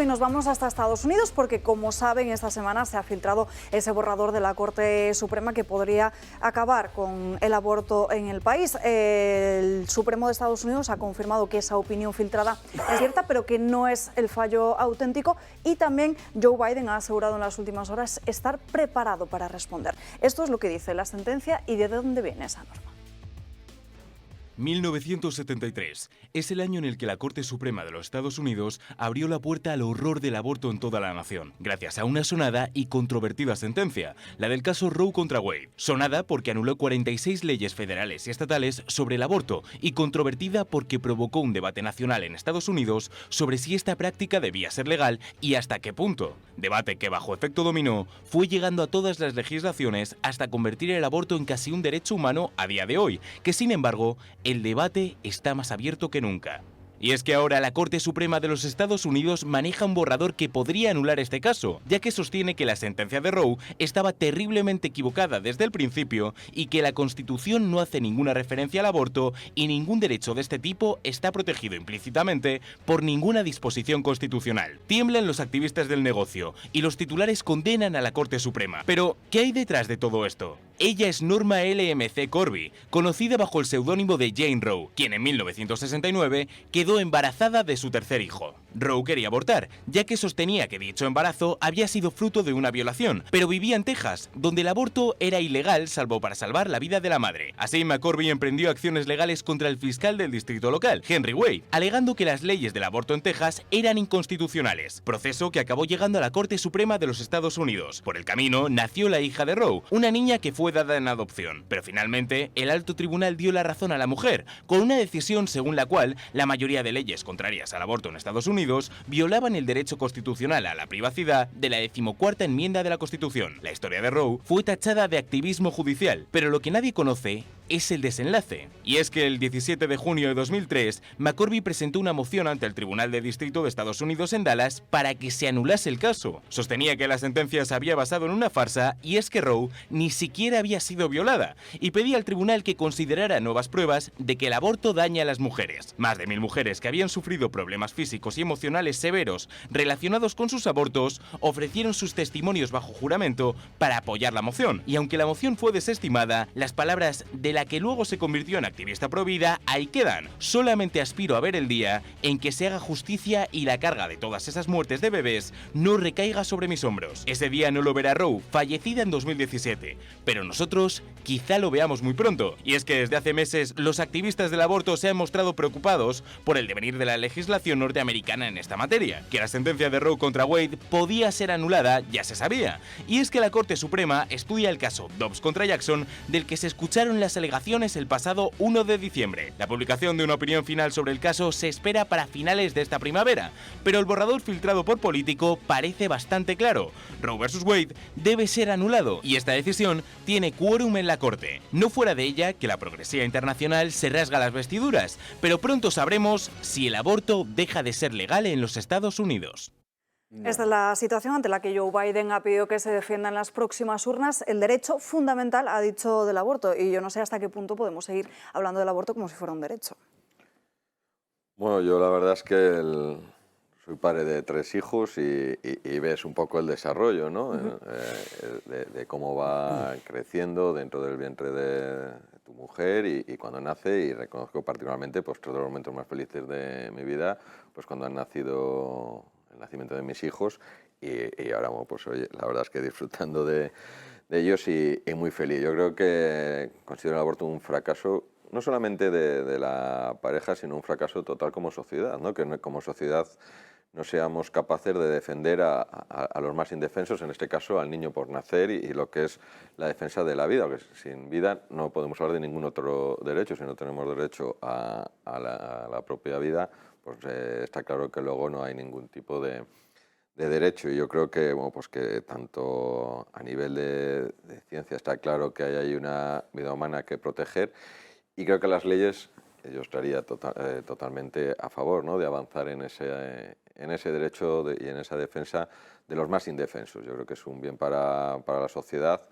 Y nos vamos hasta Estados Unidos porque, como saben, esta semana se ha filtrado ese borrador de la Corte Suprema que podría acabar con el aborto en el país. El Supremo de Estados Unidos ha confirmado que esa opinión filtrada es cierta, pero que no es el fallo auténtico, y también Joe Biden ha asegurado en las últimas horas estar preparado para responder. Esto es lo que dice la sentencia y de dónde viene esa norma. 1973 es el año en el que la Corte Suprema de los Estados Unidos abrió la puerta al horror del aborto en toda la nación, gracias a una sonada y controvertida sentencia, la del caso Roe contra Wade. Sonada porque anuló 46 leyes federales y estatales sobre el aborto, y controvertida porque provocó un debate nacional en Estados Unidos sobre si esta práctica debía ser legal y hasta qué punto. Debate que, bajo efecto dominó, fue llegando a todas las legislaciones hasta convertir el aborto en casi un derecho humano a día de hoy, que sin embargo el debate está más abierto que nunca. Y es que ahora la Corte Suprema de los Estados Unidos maneja un borrador que podría anular este caso, ya que sostiene que la sentencia de Roe estaba terriblemente equivocada desde el principio y que la Constitución no hace ninguna referencia al aborto y ningún derecho de este tipo está protegido implícitamente por ninguna disposición constitucional. Tiemblan los activistas del negocio y los titulares condenan a la Corte Suprema. Pero, ¿qué hay detrás de todo esto? Ella es Norma LMC Corby, conocida bajo el seudónimo de Jane Roe, quien en 1969 quedó embarazada de su tercer hijo. Roe quería abortar, ya que sostenía que dicho embarazo había sido fruto de una violación, pero vivía en Texas, donde el aborto era ilegal salvo para salvar la vida de la madre. Así, McCorby emprendió acciones legales contra el fiscal del distrito local, Henry Wade, alegando que las leyes del aborto en Texas eran inconstitucionales, proceso que acabó llegando a la Corte Suprema de los Estados Unidos. Por el camino nació la hija de Roe, una niña que fue dada en adopción, pero finalmente el alto tribunal dio la razón a la mujer, con una decisión según la cual la mayoría de leyes contrarias al aborto en Estados Unidos violaban el derecho constitucional a la privacidad de la 14ª enmienda de la Constitución. La historia de Roe fue tachada de activismo judicial, pero lo que nadie conoce es el desenlace. Y es que el 17 de junio de 2003, McCorby presentó una moción ante el Tribunal de Distrito de Estados Unidos en Dallas para que se anulase el caso. Sostenía que la sentencia se había basado en una farsa, y es que Roe ni siquiera había sido violada, y pedía al tribunal que considerara nuevas pruebas de que el aborto daña a las mujeres. Más de 1000 mujeres que habían sufrido problemas físicos y emocionales severos relacionados con sus abortos ofrecieron sus testimonios bajo juramento para apoyar la moción, y aunque la moción fue desestimada, las palabras de la que luego se convirtió en activista provida ahí quedan. Solamente aspiro a ver el día en que se haga justicia y la carga de todas esas muertes de bebés no recaiga sobre mis hombros. Ese día no lo verá Roe, fallecida en 2017, pero nosotros quizá lo veamos muy pronto. Y es que desde hace meses los activistas del aborto se han mostrado preocupados por el devenir de la legislación norteamericana en esta materia. Que la sentencia de Roe contra Wade podía ser anulada ya se sabía, y es que la Corte Suprema estudia el caso Dobbs contra Jackson, del que se escucharon las alegaciones el pasado 1 de diciembre. La publicación de una opinión final sobre el caso se espera para finales de esta primavera, pero el borrador filtrado por Político parece bastante claro. Roe vs. Wade debe ser anulado, y esta decisión tiene quórum en la Corte. No fuera de ella que la progresía internacional se rasga las vestiduras, pero pronto sabremos si el aborto deja de ser legal en los Estados Unidos. Esta es la situación ante la que Joe Biden ha pedido que se defienda en las próximas urnas el derecho fundamental, ha dicho, del aborto. Y yo no sé hasta qué punto podemos seguir hablando del aborto como si fuera un derecho. Bueno, yo la verdad es que soy padre de 3 hijos y ves un poco el desarrollo, ¿no? De cómo va creciendo dentro del vientre de tu mujer y cuando nace, y reconozco particularmente pues todos los momentos más felices de mi vida, pues cuando han nacido el nacimiento de mis hijos, y ahora, bueno, pues oye, la verdad es que disfrutando de ellos y muy feliz. Yo creo que considero el aborto un fracaso, no solamente de la pareja, sino un fracaso total como sociedad, ¿no? Que como sociedad no seamos capaces de defender a los más indefensos, en este caso al niño por nacer, y lo que es la defensa de la vida, porque sin vida no podemos hablar de ningún otro derecho. Si no tenemos derecho a la propia vida, pues está claro que luego no hay ningún tipo de derecho. Y yo creo que, bueno, pues que tanto a nivel de ciencia está claro que hay una vida humana que proteger, y creo que las leyes, yo estaría totalmente a favor, ¿no?, de avanzar en ese derecho y en esa defensa de los más indefensos. Yo creo que es un bien para la sociedad,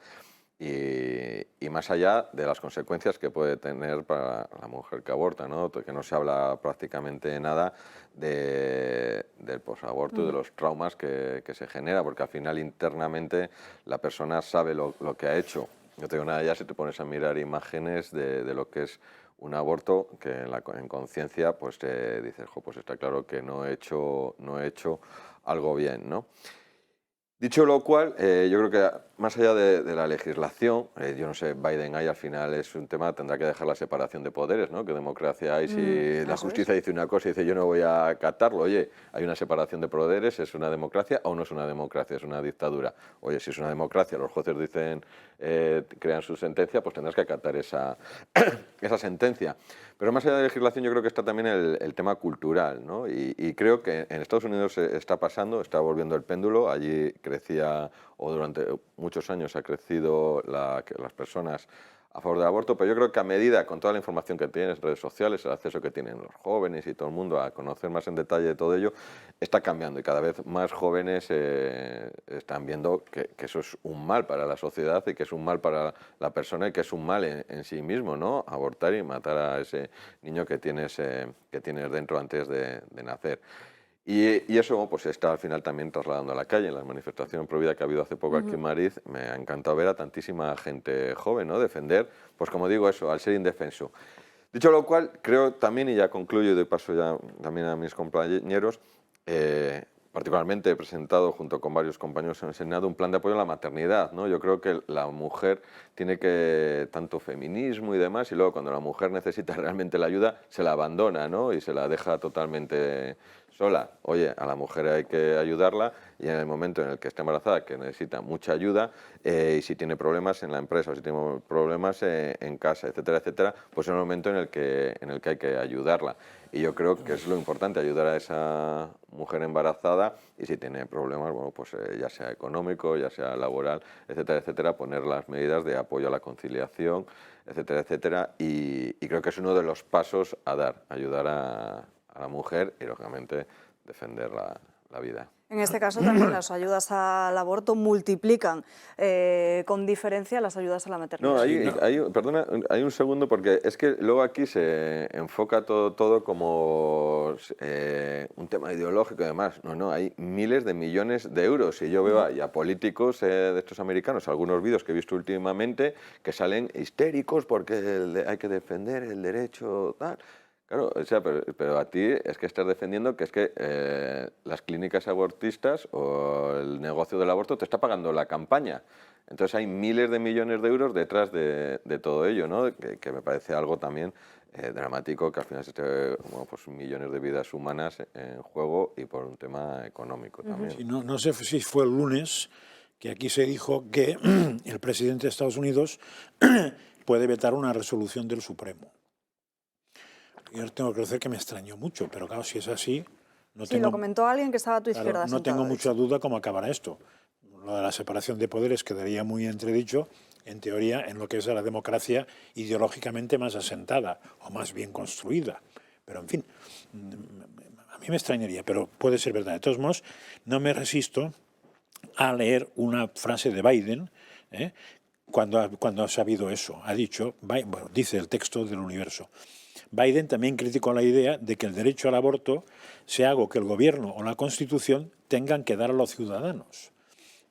y más allá de las consecuencias que puede tener para la mujer que aborta, ¿no? Que no se habla prácticamente nada del posaborto y de los traumas que se genera, porque al final internamente la persona sabe lo que ha hecho. No te digo nada ya si te pones a mirar imágenes de lo que es un aborto, que en conciencia pues te dices, pues está claro que no he hecho algo bien, ¿no? Dicho lo cual, yo creo que más allá de la legislación, yo no sé, Biden ahí al final es un tema, tendrá que dejar la separación de poderes, ¿no? ¿Qué democracia hay si la justicia dice una cosa y dice yo no voy a acatarlo? Oye, hay una separación de poderes, ¿es una democracia o no es una democracia? ¿Es una dictadura? Oye, si es una democracia, los jueces dicen, crean su sentencia, pues tendrás que acatar esa sentencia. Pero más allá de la legislación yo creo que está también el tema cultural, ¿no? Y creo que en Estados Unidos está pasando, está volviendo el péndulo, allí crecía, o durante muchos años ha crecido las personas a favor del aborto, pero yo creo que a medida, con toda la información que tienen, redes sociales, el acceso que tienen los jóvenes y todo el mundo a conocer más en detalle de todo ello, está cambiando y cada vez más jóvenes están viendo que eso es un mal para la sociedad y que es un mal para la persona y que es un mal en sí mismo, ¿no? Abortar y matar a ese niño que tienes dentro antes de nacer. Y eso pues se está al final también trasladando a la calle. En la manifestación pro vida que ha habido hace poco aquí en Madrid, me ha encantado ver a tantísima gente joven, ¿no? Defender, pues como digo eso, al ser indefenso. Dicho lo cual, creo también, y ya concluyo y doy paso ya también a mis compañeros, particularmente he presentado junto con varios compañeros en el Senado un plan de apoyo a la maternidad, ¿no? Yo creo que la mujer tiene que, tanto feminismo y demás, y luego cuando la mujer necesita realmente la ayuda, se la abandona, ¿no? Y se la deja totalmente sola. Oye, a la mujer hay que ayudarla y en el momento en el que está embarazada, que necesita mucha ayuda, y si tiene problemas en la empresa o si tiene problemas en casa, etcétera, etcétera, pues es el momento en el que hay que ayudarla. Y yo creo que es lo importante, ayudar a esa mujer embarazada y si tiene problemas, bueno, pues ya sea económico, ya sea laboral, etcétera, etcétera, poner las medidas de apoyo a la conciliación, etcétera, etcétera. Y creo que es uno de los pasos a dar, ayudar a la mujer y, lógicamente, defender la vida. En este caso también las ayudas al aborto multiplican con diferencia las ayudas a la maternidad. No, perdona, hay un segundo porque es que luego aquí se enfoca todo como un tema ideológico y demás. No, hay miles de millones de euros y yo veo a políticos de estos americanos, algunos vídeos que he visto últimamente, que salen histéricos porque hay que defender el derecho tal. Claro, o sea, pero a ti es que estás defendiendo que es que las clínicas abortistas o el negocio del aborto te está pagando la campaña. Entonces hay miles de millones de euros detrás de todo ello, ¿no? Que me parece algo también dramático, que al final se esté, pues millones de vidas humanas en juego y por un tema económico también. Sí, no sé si fue el lunes que aquí se dijo que el presidente de Estados Unidos puede vetar una resolución del Supremo. Yo tengo que decir que me extrañó mucho, pero claro, si es así... Lo comentó alguien que estaba a tu izquierda. No tengo mucha duda cómo acabará esto. Lo de la separación de poderes quedaría muy entredicho, en teoría, en lo que es la democracia ideológicamente más asentada o más bien construida. Pero, en fin, a mí me extrañaría, pero puede ser verdad. De todos modos, no me resisto a leer una frase de Biden, cuando ha sabido eso. Ha dicho, bueno, dice el texto del Universo, Biden también criticó la idea de que el derecho al aborto sea algo que el gobierno o la Constitución tengan que dar a los ciudadanos.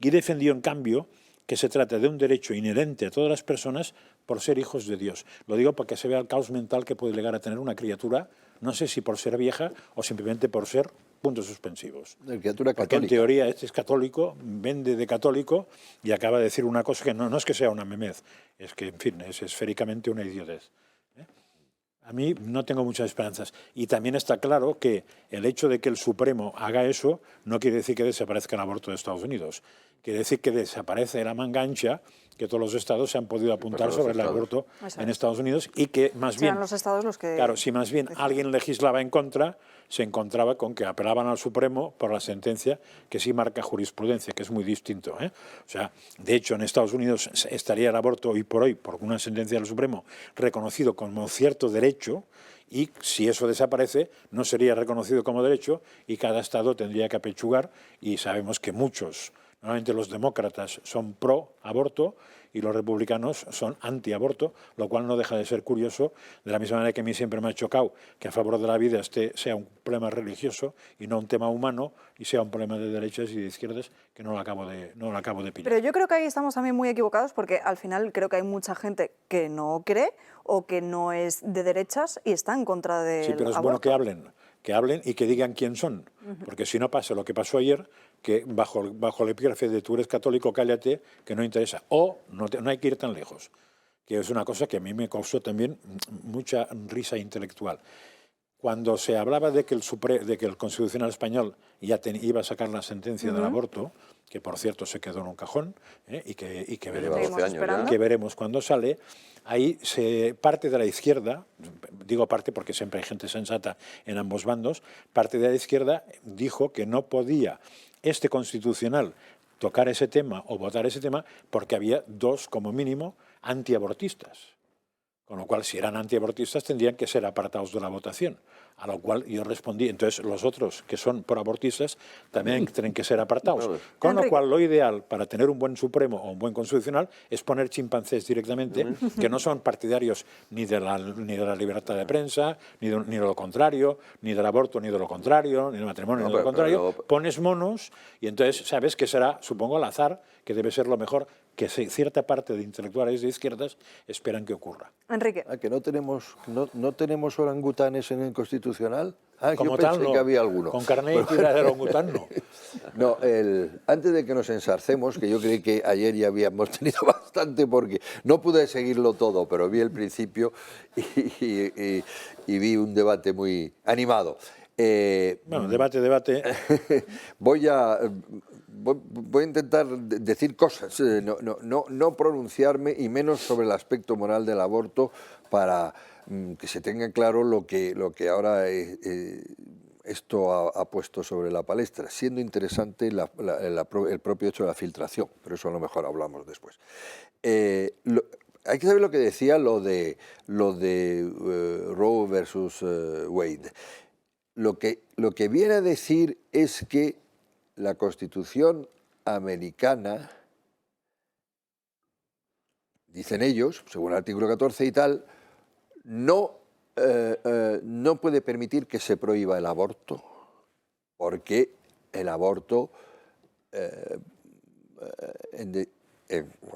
Y defendió, en cambio, que se trata de un derecho inherente a todas las personas por ser hijos de Dios. Lo digo para que se vea el caos mental que puede llegar a tener una criatura, no sé si por ser vieja o simplemente por ser puntos suspensivos. Una criatura católica. Porque en teoría este es católico, vende de católico y acaba de decir una cosa que no es que sea una memez, es que, en fin, es esféricamente una idiotez. A mí no tengo muchas esperanzas. Y también está claro que el hecho de que el Supremo haga eso no quiere decir que desaparezca el aborto de Estados Unidos. Quiere decir que desaparece la manga ancha que todos los estados se han podido apuntar sobre el aborto en Estados Unidos y que más bien... Serán los estados los que... Claro, si más bien alguien legislaba en contra, se encontraba con que apelaban al Supremo por la sentencia que sí marca jurisprudencia, que es muy distinto. O sea, de hecho, en Estados Unidos estaría el aborto hoy por una sentencia del Supremo, reconocido como cierto derecho, y si eso desaparece, no sería reconocido como derecho y cada estado tendría que apechugar, y sabemos que muchos Normalmente los demócratas son pro aborto y los republicanos son anti-aborto, lo cual no deja de ser curioso, de la misma manera que a mí siempre me ha chocado que a favor de la vida sea un problema religioso y no un tema humano, y sea un problema de derechas y de izquierdas, que no lo acabo de pillar. Pero yo creo que ahí estamos también muy equivocados, porque al final creo que hay mucha gente que no cree o que no es de derechas y está en contra del Sí, pero es bueno que hablen y que digan quién son, porque si no pasa lo que pasó ayer, que bajo el epígrafe de tú eres católico, cállate, que no interesa, o no hay que ir tan lejos, que es una cosa que a mí me causó también mucha risa intelectual. Cuando se hablaba de que el Constitucional español ya iba a sacar la sentencia del aborto, que por cierto se quedó en un cajón, y que veremos cuándo sale, ahí parte de la izquierda, digo parte porque siempre hay gente sensata en ambos bandos, parte de la izquierda dijo que no podía este Constitucional tocar ese tema o votar ese tema porque había 2, como mínimo, antiabortistas. Con lo cual, si eran antiabortistas, tendrían que ser apartados de la votación. A lo cual yo respondí, entonces los otros que son proabortistas también tienen que ser apartados. Con lo cual, lo ideal para tener un buen Supremo o un buen Constitucional es poner chimpancés directamente, que no son partidarios ni de la libertad de prensa, ni de lo contrario, ni del aborto, ni de lo contrario, ni del matrimonio, ni de lo contrario. Pones monos y entonces sabes que será, supongo, al azar, que debe ser lo mejor que cierta parte de intelectuales de izquierdas esperan que ocurra. Enrique. ¿Que no tenemos orangutanes en el Constitucional? Como yo tal, pensé no. que había alguno. Con carné y tira de orangután, no. No, antes de que nos ensarcemos, que yo creí que ayer ya habíamos tenido bastante, porque no pude seguirlo todo, pero vi el principio y vi un debate muy animado. Bueno, debate. Voy a intentar decir cosas, no pronunciarme, y menos sobre el aspecto moral del aborto, para que se tenga claro lo que ahora esto ha puesto sobre la palestra, siendo interesante el propio hecho de la filtración, pero eso a lo mejor hablamos después. Hay que saber lo que decía lo de Roe versus Wade. Lo que viene a decir es que la Constitución americana, dicen ellos, según el artículo 14 y tal, no puede permitir que se prohíba el aborto, porque el aborto,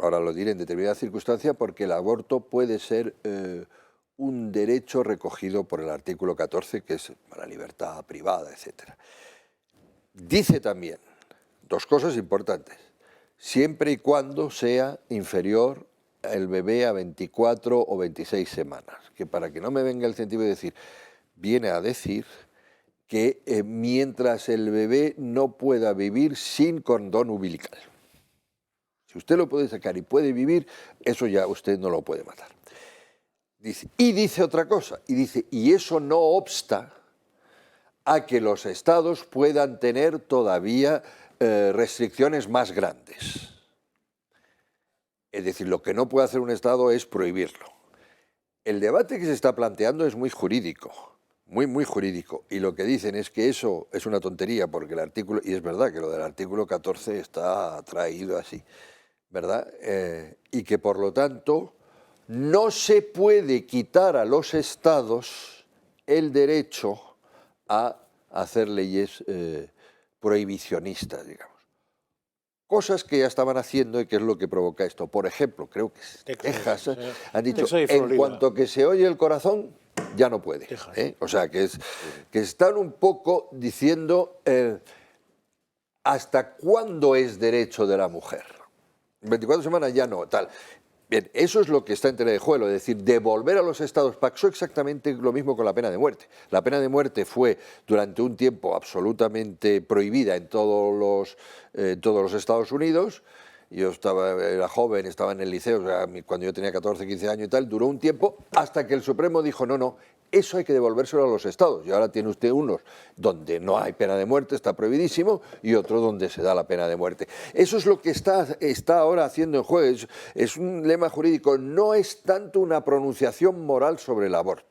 ahora lo diré, en determinadas circunstancias, porque el aborto puede ser un derecho recogido por el artículo 14, que es la libertad privada, etc. Dice también 2 cosas importantes: siempre y cuando sea inferior el bebé a 24 o 26 semanas, que para que no me venga el científico a decir, viene a decir que mientras el bebé no pueda vivir sin cordón umbilical. Si usted lo puede sacar y puede vivir, eso ya usted no lo puede matar. Dice otra cosa, y eso no obsta a que los estados puedan tener todavía restricciones más grandes. Es decir, lo que no puede hacer un estado es prohibirlo. El debate que se está planteando es muy jurídico, muy jurídico, y lo que dicen es que eso es una tontería, porque el artículo, y es verdad que lo del artículo 14 está traído así, ¿verdad? Y que por lo tanto no se puede quitar a los estados el derecho a hacer leyes prohibicionistas, digamos. Cosas que ya estaban haciendo y que es lo que provoca esto. Por ejemplo, creo que Texas han dicho, en cuanto que se oye el corazón, ya no puede. O sea, que están un poco diciendo hasta cuándo es derecho de la mujer. 24 semanas ya no, tal. Bien, eso es lo que está en tela de juego, es decir, devolver a los estados. Pasó exactamente lo mismo con la pena de muerte. La pena de muerte fue durante un tiempo absolutamente prohibida en todos los Estados Unidos. Yo era joven, estaba en el liceo, o sea, cuando yo tenía 14, 15 años y tal, duró un tiempo hasta que el Supremo dijo, no, eso hay que devolvérselo a los estados. Y ahora tiene usted unos donde no hay pena de muerte, está prohibidísimo, y otro donde se da la pena de muerte. Eso es lo que está ahora haciendo en juego. Es un lema jurídico, no es tanto una pronunciación moral sobre el aborto.